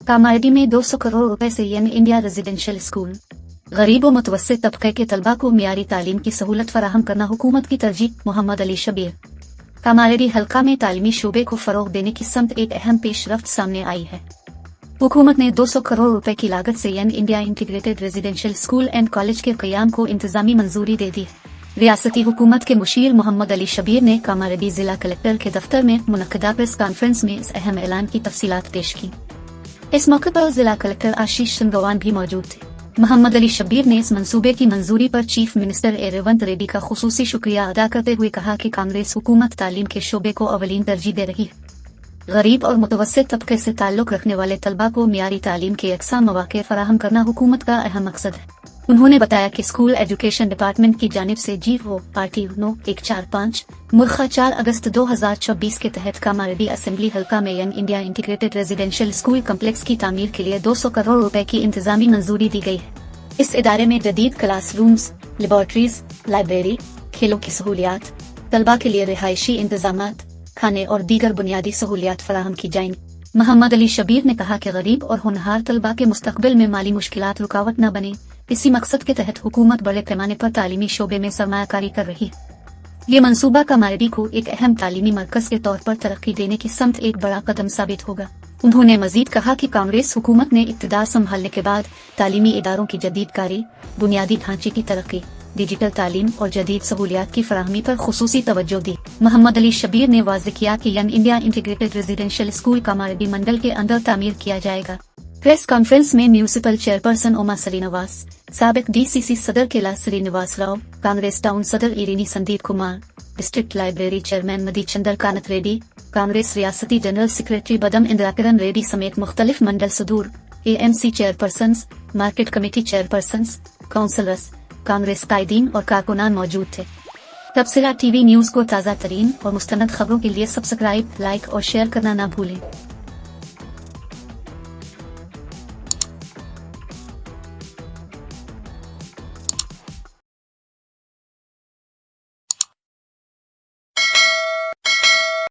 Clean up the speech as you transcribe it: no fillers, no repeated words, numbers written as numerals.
कामायडी में 200 करोड़ रुपए से यंग इंडिया रेजिडेंशियल स्कूल। गरीब व मुतवस्सित तबके के तलबा को मियारी तालीम की सहूलत फराहम करना हुकूमत की तरजीह। मोहम्मद अली शबीर। कामायडी हल्का में तालीमी शोबे को फरोग देने की समत एक अहम पेशरफ्त सामने आई है। हुकूमत ने 200 करोड़ रुपए की लागत से young India integrated residential school and college के क़याम को इंतजामी मंजूरी दे दी है। रियासती हुकूमत के मुशीर मोहम्मद अली शबीर ने कामायडी जिला कलेक्टर के दफ्तर में मुनक्किदा प्रेस कॉन्फ्रेंस में इस अहम ऐलान की तफसीलात पेश की। इस मौके पर जिला कलेक्टर आशीष संगवान भी मौजूद थे। मोहम्मद अली शबीर ने इस मंसूबे की मंजूरी पर चीफ मिनिस्टर रेवंत रेड्डी का खुसूसी शुक्रिया अदा करते हुए कहा कि कांग्रेस हुकूमत तालीम के शोबे को अवलीन तरजीह दे रही है। गरीब और मुतवस्सित तबके से ताल्लुक रखने वाले तलबा को मियारी तालीम के यकसा मौक़े फराहम करना हुकूमत का अहम मकसद है। उन्होंने बताया कि स्कूल एजुकेशन डिपार्टमेंट की जानिब से GO/RT 9145 मुर्खा 4 अगस्त 2024 के तहत कामायडी असेंबली हल्का में young India integrated residential school complex की तामीर के लिए 200 करोड़ रुपए की इंतजामी मंजूरी दी गई है। इस इदारे में जदीद क्लासरूम्स, लेबॉर्ट्रीज, लाइब्रेरी, खेलों की सहूलियात, तलबा के लिए रिहायशी इंतजामात, खाने और दीगर बुनियादी सहूलियात फराहम की जाएंगी। मोहम्मद अली शबीर ने कहा कि गरीब और होनहार तलबा के मुस्तकबिल में माली मुश्किलात रुकावट न बने, इसी मकसद के तहत हुकूमत बड़े पैमाने पर तालीमी शोबे में सरमायाकारी कर रही है। ये मंसूबा कामायडी को एक अहम तालीमी मरकज के तौर पर तरक्की देने की समत एक बड़ा कदम साबित होगा। उन्होंने मजीद कहा कि कांग्रेस हुकूमत ने इक़्तिदार संभालने के बाद तालीमी इदारों की जदीदकारी, बुनियादी ढांचे की तरक्की, डिजिटल तालीम और जदीद सहूलियात की फराहमी पर खुसूसी तवज्जो दी। मोहम्मद अली शबीर ने वाज़ेह किया कि young India integrated residential school कामायडी मंडल के अंदर तामीर किया जाएगा। प्रेस कॉन्फ्रेंस में म्यूनिसिपल चेयरपर्सन ओमा श्रीनिवास, साबिक DCC सदर केला श्रीनिवास राव, कांग्रेस टाउन सदर इरीनी Sandeep Kumar, district library chairman मदी चंदर कानत रेड्डी, कांग्रेस रियासती जनरल सेक्रेटरी बदम इंदिराकिरण रेड्डी समेत मुख्तलिफ मंडल सदूर, AMC chairpersons, market committee chairpersons, councillors, Congress कायदीन और कारकुनान मौजूद थे। तबसरा TV न्यूज़ को ताज़ा तरीन और मुस्तनद खबरों के लिए सब्सक्राइब, लाइक और शेयर करना ना भूलें।